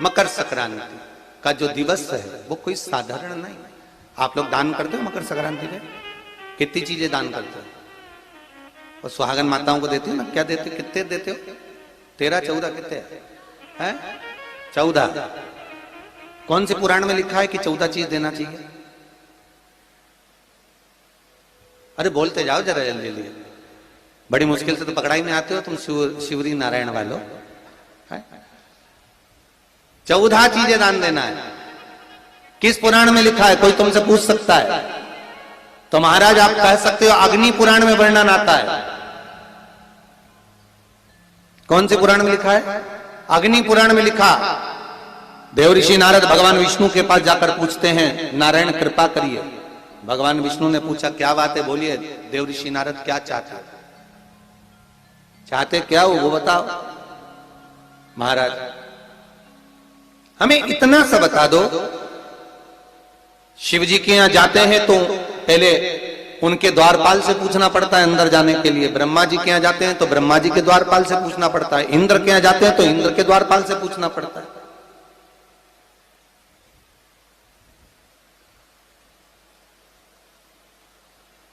मकर संक्रांति का जो दिवस है वो कोई साधारण नहीं। आप लोग दान करते हो मकर संक्रांति में? कितनी चीजें दान करते हो? और सुहागन माताओं को देते हो ना? क्या देते हो? कितने देते हो? 13, 14 कितने हैं? 14। कौन से पुराण में लिखा है कि 14 चीज देना चाहिए? अरे बोलते जाओ जरा जल्दी जल्दी, बड़ी मुश्किल से तो पकड़ाई में आते हो तुम शिवरी नारायण वालों। 14 चीजें दान देना है। किस पुराण में लिखा है? कोई तुमसे पूछ सकता है तो महाराज आप कह सकते हो अग्नि पुराण में वर्णन आता है। कौन से पुराण में लिखा है? अग्नि पुराण में लिखा। देव ऋषि नारद भगवान विष्णु के पास जाकर पूछते हैं, नारायण कृपा करिए। भगवान विष्णु ने पूछा क्या बात है, बोलिए। देव ऋषि नारद क्या चाहते चाहते क्या हो वो बताओ महाराज, हमें इतना सा बता दो। शिव जी के यहां जाते हैं तो पहले उनके द्वारपाल से पूछना पड़ता है अंदर जाने के लिए। ब्रह्मा जी के यहां जाते हैं तो ब्रह्मा जी के द्वारपाल से पूछना पड़ता है। इंद्र के यहां जाते हैं तो इंद्र के द्वारपाल से पूछना पड़ता है।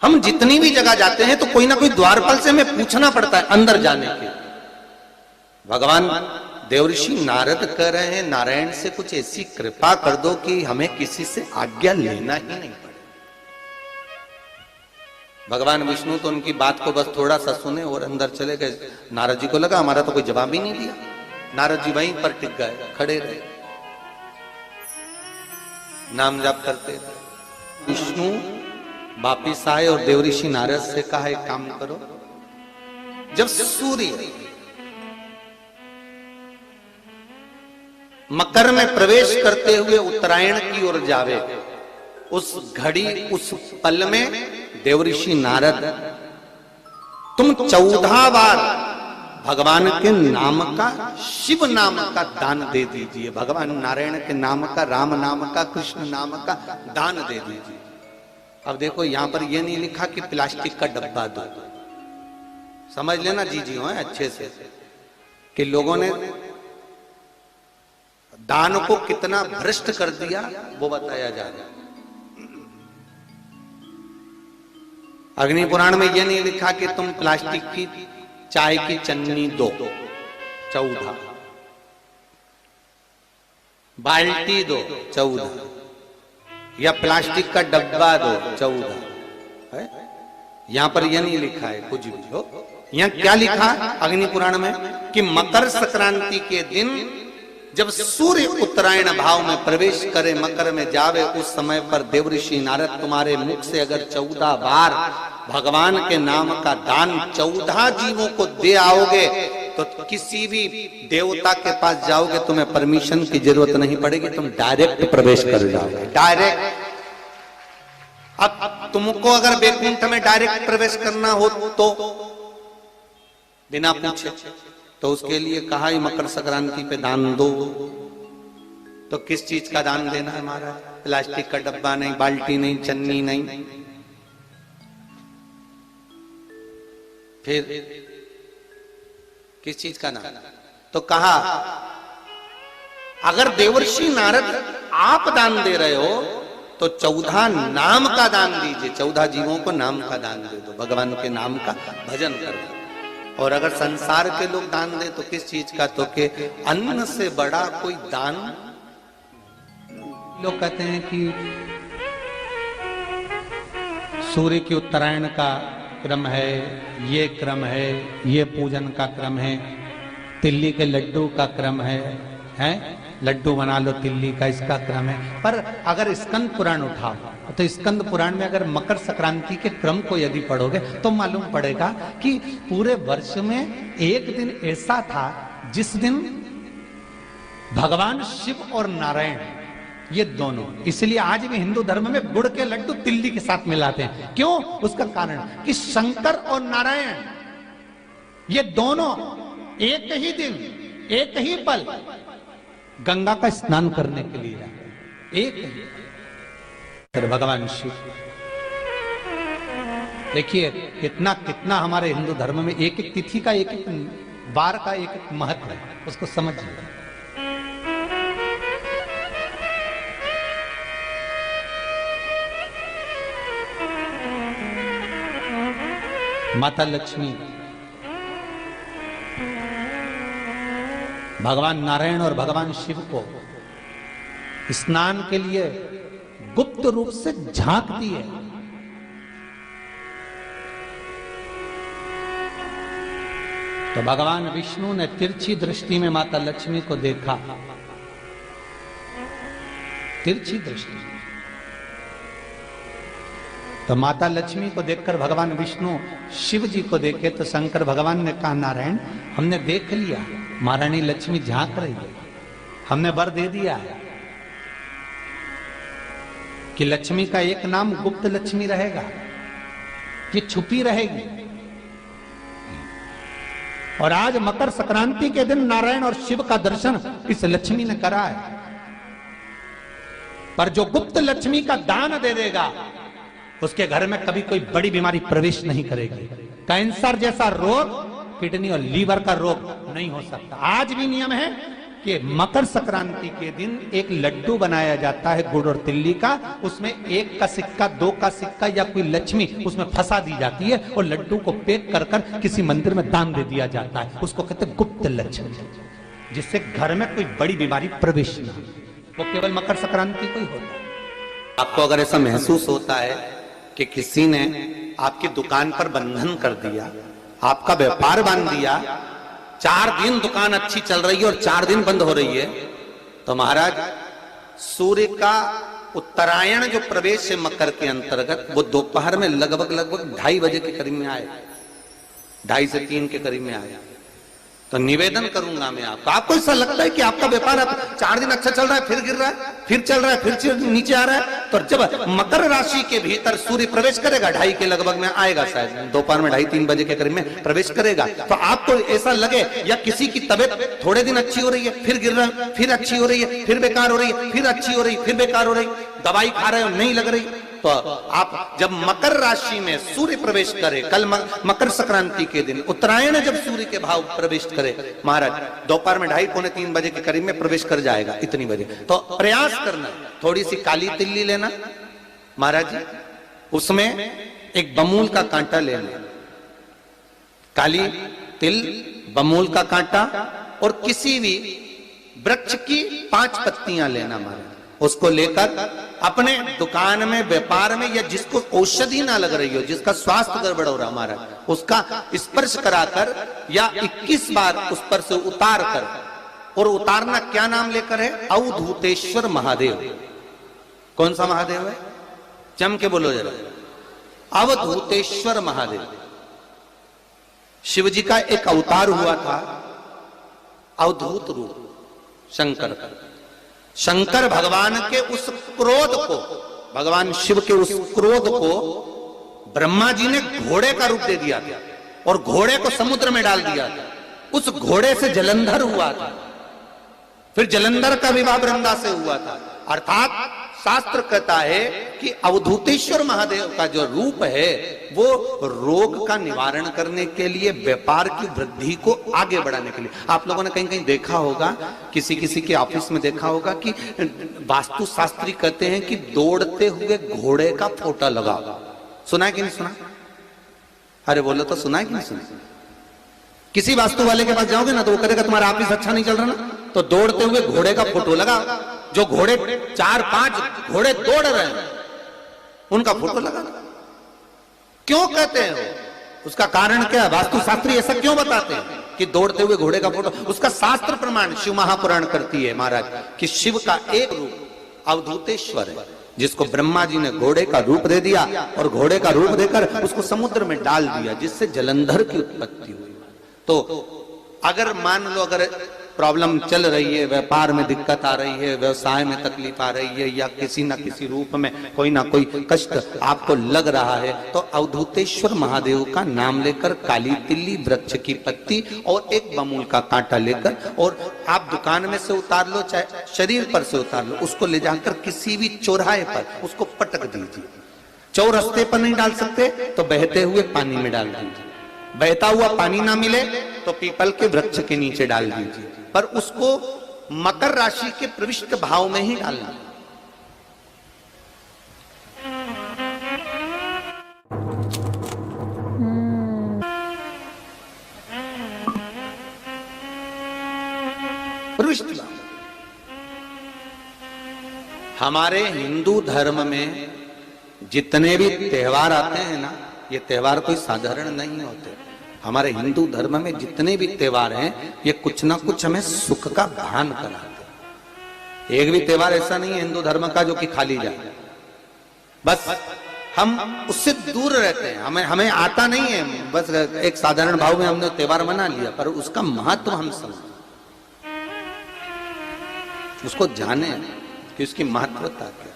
हम जितनी भी जगह जाते हैं तो कोई ना कोई द्वारपाल से हमें पूछना पड़ता है अंदर जाने के। भगवान देवऋषि नारद कह रहे हैं नारायण से कुछ ऐसी कृपा कर दो कि हमें किसी से आज्ञा लेना ही नहीं पड़े। भगवान विष्णु तो उनकी बात को बस थोड़ा सा सुने और अंदर चले गए। नारद जी को लगा हमारा तो कोई जवाब ही नहीं दिया। नारद जी वहीं पर टिक गए, खड़े रहे, नाम जाप करते रहे। विष्णु वापिस आए और देवऋषि नारद से कहा एक काम करो, जब सूर्य मकर में प्रवेश करते हुए उत्तरायण की ओर जावे, उस घड़ी उस पल में देवऋषि नारद तुम 14 बार भगवान के नाम का, शिव नाम का दान दे दीजिए। भगवान नारायण के नाम का, राम नाम का, कृष्ण नाम का दान दे दीजिए। अब देखो यहां पर यह नहीं लिखा कि प्लास्टिक का डब्बा दो। समझ लेना जी हो अच्छे से कि लोगों ने दान को कितना भ्रष्ट कर दिया वो बताया जा रहा है। अग्नि पुराण में यह नहीं लिखा कि तुम प्लास्टिक की चाय की चन्नी दो 14, बाल्टी दो 14, या प्लास्टिक का डब्बा दो 14 है। यहां पर यह नहीं लिखा है कुछ भी हो। यहां क्या लिखा अग्नि पुराण में कि मकर संक्रांति के दिन जब सूर्य उत्तरायण भाव में प्रवेश करे, मकर में जावे, उस समय पर देवऋषि नारद तुम्हारे मुख से अगर 14 बार भगवान के नाम का दान 14 जीवों को दे आओगे तो किसी भी देवता के पास जाओगे तुम्हें परमिशन की जरूरत नहीं पड़ेगी, तुम डायरेक्ट प्रवेश कर जाओगे। डायरेक्ट। अब तुमको अगर बैकुंठ में डायरेक्ट प्रवेश करना हो तो बिना पूछे, तो उसके लिए कहा ही मकर संक्रांति पे दान दो। तो किस चीज का दान देना है महाराज? प्लास्टिक का डब्बा नहीं, बाल्टी नहीं, चन्नी नहीं, फिर किस चीज का दान? तो कहा अगर देवर्षि नारद आप दान दे रहे हो तो 14 नाम का दान दीजिए। 14 जीवों को नाम का दान दे दो, भगवान के नाम का भजन करो। और अगर संसार के लोग दान दे तो किस चीज का? तो के अन्न से बड़ा कोई दान। लोग कहते हैं कि सूर्य की उत्तरायण का क्रम है, ये क्रम है, ये पूजन का क्रम है, तिल्ली के लड्डू का क्रम है, हैं? लड्डू बना लो तिल्ली का, इसका क्रम है। पर अगर स्कंद पुराण उठाओ तो स्कंद पुराण में अगर मकर संक्रांति के क्रम को यदि पढ़ोगे तो मालूम पड़ेगा कि पूरे वर्ष में एक दिन ऐसा था जिस दिन भगवान शिव और नारायण ये दोनों, इसलिए आज भी हिंदू धर्म में गुड़ के लड्डू तिल्ली के साथ मिलाते हैं। क्यों? उसका कारण कि शंकर और नारायण ये दोनों एक ही दिन, एक ही पल गंगा का स्नान करने के लिए जाते। एक ही भगवान शिव। देखिए कितना कितना हमारे हिंदू धर्म में एक एक तिथि का, एक एक बार का एक एक महत्व है, उसको समझिए। माता लक्ष्मी भगवान नारायण और भगवान शिव को स्नान के लिए गुप्त रूप से झांकती है। तो भगवान विष्णु ने तिरछी दृष्टि में माता लक्ष्मी को देखा, तिरछी दृष्टि। तो माता लक्ष्मी को देखकर भगवान विष्णु शिव जी को देखे तो शंकर भगवान ने कहा, नारायण हमने देख लिया, महारानी लक्ष्मी झांक रही है, हमने वर दे दिया है कि लक्ष्मी का एक नाम गुप्त लक्ष्मी रहेगा, ये छुपी रहेगी। और आज मकर संक्रांति के दिन नारायण और शिव का दर्शन इस लक्ष्मी ने करा है। पर जो गुप्त लक्ष्मी का दान दे देगा उसके घर में कभी कोई बड़ी बीमारी प्रवेश नहीं करेगी। कैंसर जैसा रोग, किडनी और लीवर का रोग नहीं हो सकता। आज भी नियम है कि मकर संक्रांति के दिन एक लड्डू बनाया जाता है गुड़ और तिल्ली का, उसमें 1 का सिक्का, 2 का सिक्का या कोई लक्ष्मी उसमें फंसा दी जाती है और लड्डू को पैक कर कर किसी मंदिर में दान दे दिया जाता है। उसको कहते हैं गुप्त लक्ष्मी, जिससे घर में कोई बड़ी बीमारी प्रवेश न हो। वो केवल मकर संक्रांति को ही होता है। आपको अगर ऐसा महसूस होता है कि किसी ने आपकी दुकान पर बंधन कर दिया, आपका व्यापार बांध दिया, 4 दिन दुकान अच्छी चल रही है और 4 दिन बंद हो रही है, तो महाराज सूर्य का उत्तरायण जो प्रवेश है मकर के अंतर्गत, वो दोपहर में लगभग 2:30 बजे के करीब में आए, 2:30 से 3 के करीब में आए। तो निवेदन करूंगा मैं आपको ऐसा लगता है कि आपका व्यापार 4 दिन अच्छा चल रहा है, फिर गिर रहा है, फिर चल रहा है, फिर नीचे आ रहा है, तो जब मकर राशि के भीतर सूर्य प्रवेश करेगा 2:30 के लगभग में आएगा, शायद दोपहर में 2:30-3 बजे के करीब में प्रवेश करेगा, तो आपको ऐसा लगे या किसी की तबियत थोड़े दिन अच्छी हो रही है, फिर गिर रहा है, फिर अच्छी हो रही है, फिर बेकार हो रही है, फिर अच्छी हो रही है, फिर बेकार हो रही, दवाई खा रहे हो नहीं लग रही, तो आप जब मकर राशि में सूर्य प्रवेश करे, कल मकर संक्रांति के दिन उत्तरायण जब सूर्य के भाव प्रवेश करे महाराज, दोपहर में 2:30-3 बजे के करीब में प्रवेश कर जाएगा इतनी बजे, तो प्रयास करना थोड़ी सी काली तिल्ली लेना महाराज जी, उसमें एक बमूल का कांटा लेना, काली तिल, बमूल का कांटा और किसी भी वृक्ष की 5 पत्तियां लेना महाराज, उसको लेकर अपने दुकान में, व्यापार में, या जिसको औषधि ना लग रही हो, जिसका स्वास्थ्य गड़बड़ हो रहा हमारा, उसका स्पर्श कराकर या 21 बार उस पर से उतार कर, और उतारना क्या नाम लेकर है? अवधूतेश्वर महादेव। कौन सा महादेव है? जम के बोलो जरा, अवधूतेश्वर महादेव। शिव जी का एक अवतार हुआ था, अवधूत रूप शंकर का। शंकर भगवान के उस क्रोध को, भगवान शिव के उस क्रोध को ब्रह्मा जी ने घोड़े का रूप दे दिया था और घोड़े को समुद्र में डाल दिया था। उस घोड़े से जलंधर हुआ था, फिर जलंधर का विवाह वृंदा से हुआ था। अर्थात शास्त्र कहता है कि अवधूतेश्वर महादेव का जो रूप है वो रोग का निवारण करने के लिए, व्यापार की वृद्धि को आगे बढ़ाने के लिए। आप लोगों ने कहीं कहीं देखा होगा, किसी किसी के ऑफिस में देखा होगा कि वास्तु शास्त्री कहते हैं कि दौड़ते हुए घोड़े का फोटो लगाओ। सुना है कि नहीं सुना? अरे बोलो तो, सुना है कि नहीं सुना? किसी वास्तु वाले के पास जाओगे ना तो वो कहेगा तुम्हारा ऑफिस अच्छा नहीं चल रहा ना, तो दौड़ते हुए घोड़े का फोटो लगाओ। जो घोड़े 4-5 घोड़े दौड़ रहे हैं उनका फोटो लगा। क्यों कहते हैं वो? उसका कारण क्या है? वास्तु शास्त्री ऐसा क्यों बताते हैं कि दौड़ते हुए घोड़े का फोटो? उसका शास्त्र प्रमाण शिव महापुराण करती है महाराज कि शिव का एक रूप अवधूतेश्वर है, जिसको ब्रह्मा जी ने घोड़े का रूप दे दिया और घोड़े का रूप देकर उसको समुद्र में डाल दिया, जिससे जलंधर की उत्पत्ति हुई। तो अगर मान लो, अगर प्रॉब्लम चल रही है, व्यापार में दिक्कत आ रही है, व्यवसाय में तकलीफ आ रही है, या किसी ना किसी रूप में कोई ना कोई कष्ट आपको लग रहा है, तो अवधूतेश्वर महादेव का नाम लेकर काली तिल्ली, वृक्ष की पत्ती और एक बमूल का कांटा लेकर, और आप दुकान में से उतार लो, चाहे शरीर पर से उतार लो, उसको ले जाकर किसी भी चौराहे पर उसको पटक दीजिए। चौरस्ते पर नहीं डाल सकते तो बहते हुए पानी में डाल दीजिए। बहता हुआ पानी ना मिले तो पीपल के वृक्ष के नीचे डाल दीजिए, पर उसको मकर राशि के प्रविष्ट भाव में ही डालना। हमारे हिंदू धर्म में जितने भी त्योहार आते हैं ना, ये त्योहार कोई साधारण नहीं होते। हमारे हिंदू धर्म में जितने भी त्योहार हैं ये कुछ ना कुछ हमें सुख का भान कराते। एक भी त्योहार ऐसा नहीं है हिंदू धर्म का जो कि खाली जाए। बस हम उससे दूर रहते हैं, हमें आता नहीं है। बस एक साधारण भाव में हमने त्योहार मना लिया, पर उसका महत्व हम समझें, उसको जाने कि उसकी महत्वता क्या।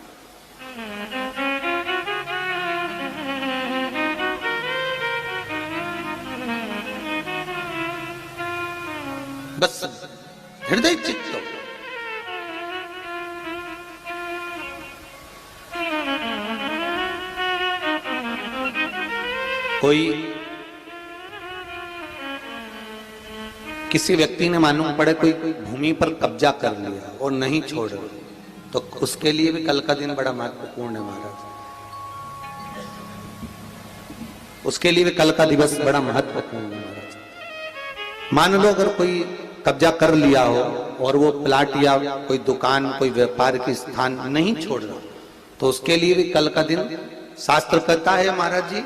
बस हृदय चित्त कोई किसी व्यक्ति ने मालूम पड़े कोई भूमि पर कब्जा कर लिया और नहीं छोड़ रहे, तो उसके लिए भी कल का दिन बड़ा महत्वपूर्ण है महाराज। उसके लिए भी कल का दिवस बड़ा महत्वपूर्ण है महाराज। मान लो अगर कोई कब्जा कर लिया हो और वो प्लाट या कोई दुकान कोई व्यापार की स्थान नहीं छोड़ रहा, तो उसके लिए भी कल का दिन शास्त्र कहता है महाराज जी,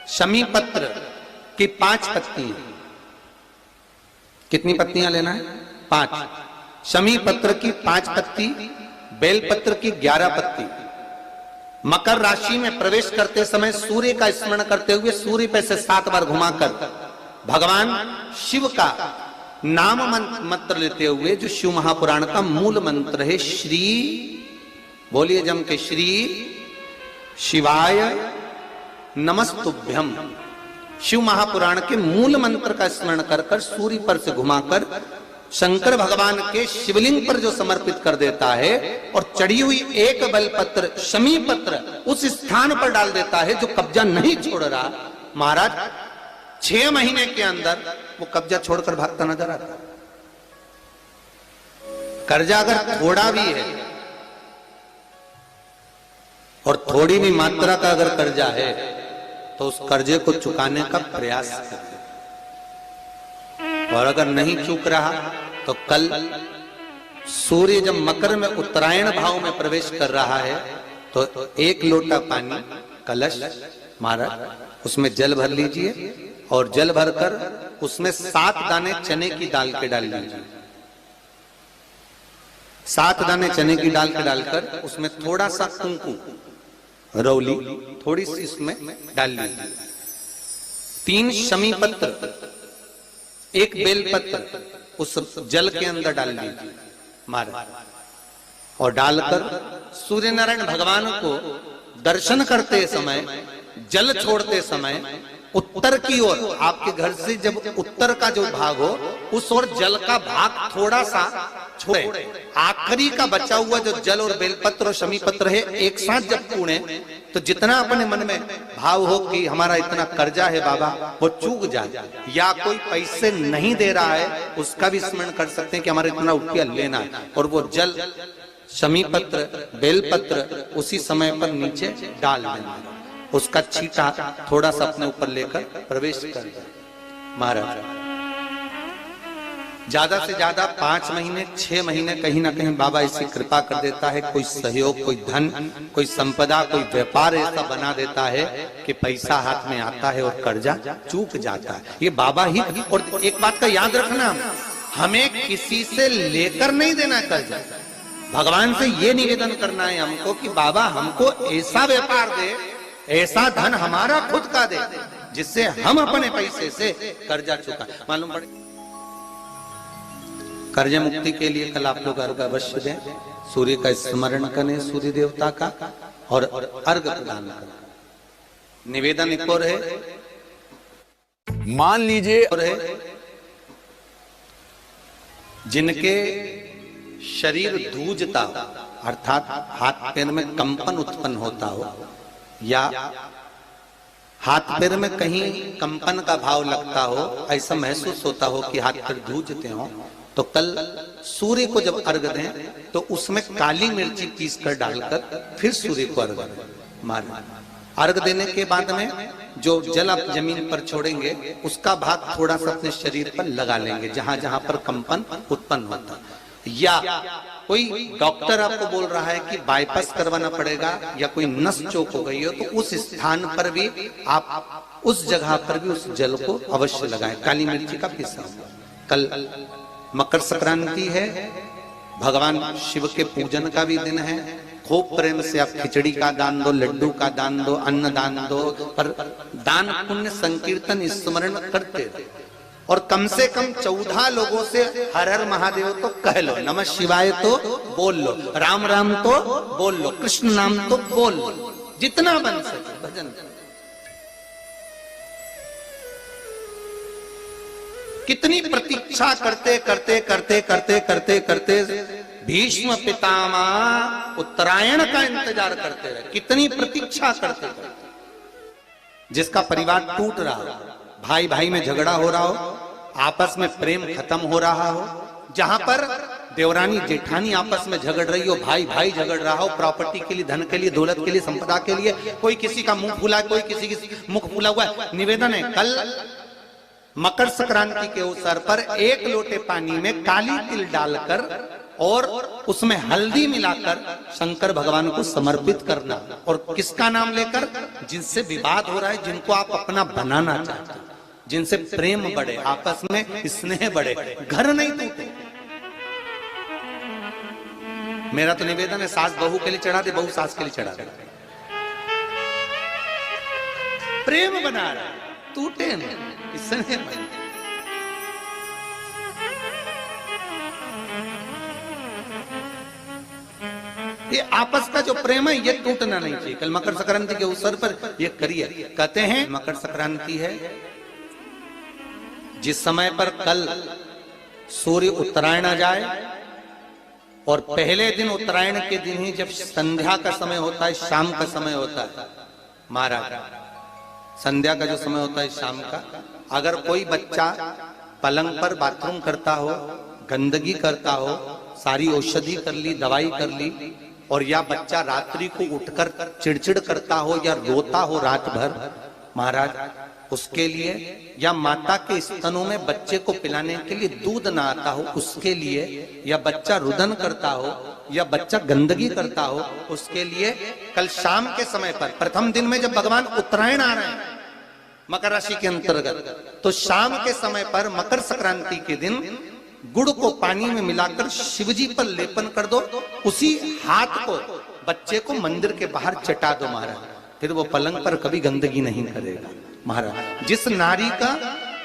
शमी पत्र की 5 पत्तियां। कितनी पत्तियां लेना है? 5। शमी पत्र की 5 पत्ती, बेल पत्र की 11 पत्ती। मकर राशि में प्रवेश करते समय सूर्य का स्मरण करते हुए सूर्य पे से 7 बार घुमाकर भगवान शिव का नाम मंत्र लेते हुए, जो शिव महापुराण का मूल मंत्र है, श्री, बोलिए जम के, श्री शिवाय नमस्तुभ्यम। शिव महापुराण के मूल मंत्र का स्मरण कर कर सूर्य पर से घुमाकर शंकर भगवान के शिवलिंग पर जो समर्पित कर देता है और चढ़ी हुई एक बेलपत्र शमी पत्र उस स्थान पर डाल देता है जो कब्जा नहीं छोड़ रहा, महाराज 6 महीने के अंदर वो कब्जा छोड़कर भागता नजर आता। कर्जा अगर थोड़ा भी है और थोड़ी भी मात्रा का अगर कर्जा है तो उस कर्जे को चुकाने का प्रयास करें, और अगर नहीं चूक रहा तो कल सूर्य जब मकर में उत्तरायण भाव में प्रवेश कर रहा है तो 1 लोटा पानी कलश महाराज उसमें जल भर लीजिए और जल भरकर उसमें 7 दाने चने की दाल के डाल लीजिए। 7 दाने चने की दाल के डालकर उसमें थोड़ा सा कुंकुम रौली थोड़ी सी इसमें डाल लीजिए। 3 शमी पत्र, 1 बेल पत्र उस जल के अंदर डाल लीजिए महाराज, और डालकर सूर्य नारायण भगवान को दर्शन करते समय, जल छोड़ते समय उत्तर की ओर, आपके घर से जब उत्तर का जो भाग हो उस ओर जल का भाग थोड़ा सा छोड़े। आखिरी का बचा हुआ जो जल और बेलपत्र और शमी पत्र है एक साथ जब पूणे तो जितना अपने मन में भाव हो कि हमारा इतना कर्जा है बाबा वो चूक जाए, या कोई पैसे नहीं दे रहा है उसका भी स्मरण कर सकते हैं कि हमारा इतना रुपया लेना है, और वो जल शमी पत्र बेलपत्र उसी समय पर नीचे डाल देना, उसका छींटा थोड़ा सा अपने ऊपर लेकर प्रवेश कर दे महाराज। ज्यादा से ज्यादा 5 महीने 6 महीने कहीं ना कहीं बाबा ऐसी कृपा कर देता है, कोई सहयोग, कोई धन, कोई संपदा, कोई व्यापार ऐसा बना देता है कि पैसा हाथ में आता है और कर्जा चूक जाता है। ये बाबा ही। और एक बात का याद रखना, हमें किसी से लेकर नहीं देना कर्जा, भगवान से ये निवेदन करना है हमको कि बाबा हमको ऐसा व्यापार दे, ऐसा धन हमारा खुद का दे जिससे हम अपने पैसे से कर्जा चुका। मालूम पड़े कर्ज मुक्ति के लिए कल आप लोग अर्घ अवश्य दें, सूर्य का स्मरण करें, सूर्य देवता का, और अर्घ प्रदान करें। निवेदन एक और है, मान लीजिए और है जिनके शरीर धूजता हो, अर्थात हाथ पैर में कंपन उत्पन्न होता हो, या हाथ पैर में कहीं कंपन का भाव लगता हो, ऐसा महसूस होता हो कि हाथ पैर धूजते हो, तो कल सूर्य को जब अर्घ दें तो उसमें काली मिर्ची पीस कर डालकर फिर सूर्य को अर्घ मारें। अर्घ देने के बाद में जो जल आप जमीन पर छोड़ेंगे उसका भाग थोड़ा सा अपने शरीर पर लगा लेंगे, जहां जहां पर कंपन उत्पन्न होता। या कोई डॉक्टर आपको बोल रहा है कि बाईपास करवाना पड़ेगा या कोई नस चोक हो गई हो, तो उस स्थान पर भी आप उस जगह पर भी उस जल को अवश्य लगाएं, काली मिर्ची का पिसा हुआ। कल मकर संक्रांति है, भगवान शिव के पूजन का भी दिन है। खूब प्रेम से आप खिचड़ी का दान दो, लड्डू का दान दो, अन्न दान दो, पर दान पुण्य संकीर्तन स्मरण करते रहो। और कम से कम 14 लोगों से हर हर महादेव तो कह लो, नमः शिवाय तो बोल लो, राम राम तो बोल लो, कृष्ण नाम तो बोल लो, जितना बन सके भजन। कितनी प्रतीक्षा करते करते करते करते करते करते भीष्म पितामह उत्तरायण का इंतजार करते रहे, कितनी प्रतीक्षा करते करते। जिसका परिवार टूट रहा हो, भाई भाई में झगड़ा हो रहा हो, आपस में प्रेम खत्म हो रहा हो, जहां पर देवरानी जेठानी आपस में झगड़ रही हो, भाई भाई झगड़ रहा हो, प्रॉपर्टी के लिए, धन के लिए, दौलत के लिए, संपदा के लिए, कोई किसी का मुंह फूला, कोई किसी की मुख फूला हुआ है। निवेदन है, कल मकर संक्रांति के अवसर पर 1 लोटे पानी में काली तिल डालकर और उसमें हल्दी मिलाकर शंकर भगवान को समर्पित करना। और किसका नाम लेकर? जिनसे विवाद हो रहा है, जिनको आप अपना बनाना चाहते हैं, जिनसे प्रेम बढ़े, आपस में स्नेह बढ़े, घर नहीं टूटे। मेरा तो निवेदन है, सास बहू के लिए चढ़ा दे, बहू सास के लिए चढ़ा दे, प्रेम बना रहा है, टूटे नहीं, स्नेह बढ़े। ये आपस का जो प्रेम है ये टूटना नहीं चाहिए। कल मकर संक्रांति के अवसर पर ये करिए। कहते हैं मकर संक्रांति है, जिस समय पर कल सूर्य उत्तरायण आ जाए और पहले दिन उत्तरायण के दिन ही जब संध्या का समय होता है, शाम का समय होता है, महाराज संध्या का जो समय होता है शाम का, अगर कोई बच्चा पलंग पर बाथरूम करता हो, गंदगी करता हो, सारी औषधि कर ली, दवाई कर ली, और या बच्चा रात्रि को उठकर चिड़चिड़ करता हो या रोता हो रात भर, महाराज उसके लिए, या माता के स्तनों में बच्चे को पिलाने के लिए दूध ना आता हो उसके लिए, या बच्चा रुदन करता हो या बच्चा गंदगी करता हो उसके लिए, कल शाम के समय पर, प्रथम दिन में जब भगवान उत्तरायण आ रहे हैं मकर राशि के अंतर्गत, तो शाम के समय पर मकर संक्रांति के दिन गुड़ को पानी में मिलाकर शिवजी पर लेपन कर दो, उसी हाथ को बच्चे को मंदिर के बाहर चटा दो महाराज, फिर वो पलंग पर कभी गंदगी नहीं करेगा महाराज। जिस नारी का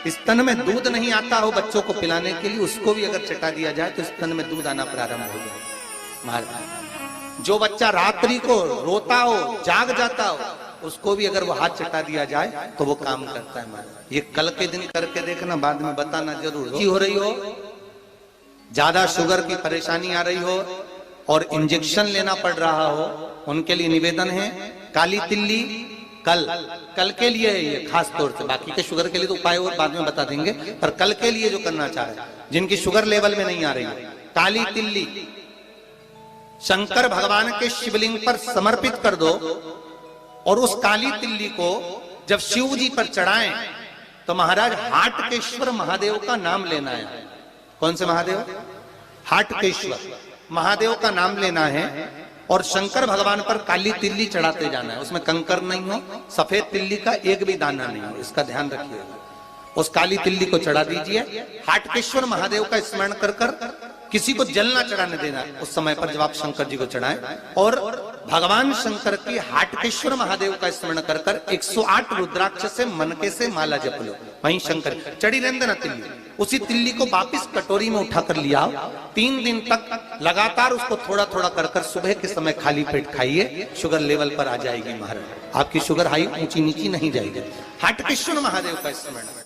स्तन में दूध नहीं आता हो बच्चों को पिलाने के लिए, उसको भी अगर चटा दिया जाए तो स्तन में दूध आना प्रारंभ हो जाए महाराज। जो बच्चा रात्रि को रोता हो, जाग जाता हो, उसको भी अगर वो हाथ चटा दिया जाए तो वो काम करता है महाराज। ये कल के दिन करके देखना, बाद में बताना जरूर। हो रही हो, ज्यादा शुगर की परेशानी आ रही हो और इंजेक्शन लेना पड़ रहा हो, उनके लिए निवेदन है, काली तिल्ली कल के लिए है ये खास तौर से, बाकी के शुगर के लिए तो उपाय और बाद में बता देंगे, पर कल के लिए जो करना चाह रहे हैं, जिनकी शुगर लेवल में नहीं आ रही, काली तिल्ली शंकर भगवान के शिवलिंग पर समर्पित कर दो, और उस काली तिल्ली को जब शिव जी पर चढ़ाएं तो महाराज हाटकेश्वर महादेव का नाम लेना है। कौन से महादेव? हाटकेश्वर महादेव का नाम लेना है, और शंकर भगवान पर काली तिल्ली चढ़ाते जाना है। उसमें कंकर नहीं हो, सफेद तिल्ली का एक भी दाना नहीं हो, इसका ध्यान रखिएगा। उस काली तिल्ली को चढ़ा दीजिए, हाटकेश्वर महादेव का स्मरण कर कर, किसी को जल ना चढ़ाने देना उस समय पर जब आप शंकर जी को चढ़ाएं, और भगवान शंकर की हाटकेश्वर महादेव का स्मरण कर कर 108 रुद्राक्ष से मनके से माला जप लो। वहीं शंकर चढ़ी रहने देना तिल्ली, उसी तिल्ली को वापिस कटोरी में उठाकर लिया, 3 दिन तक लगातार उसको थोड़ा थोड़ा कर कर सुबह के समय खाली पेट खाइए, शुगर लेवल पर आ जाएगी महाराज, आपकी शुगर हाई ऊंची नीची नहीं जाएगी। हाटकेश्वर महादेव का स्मरण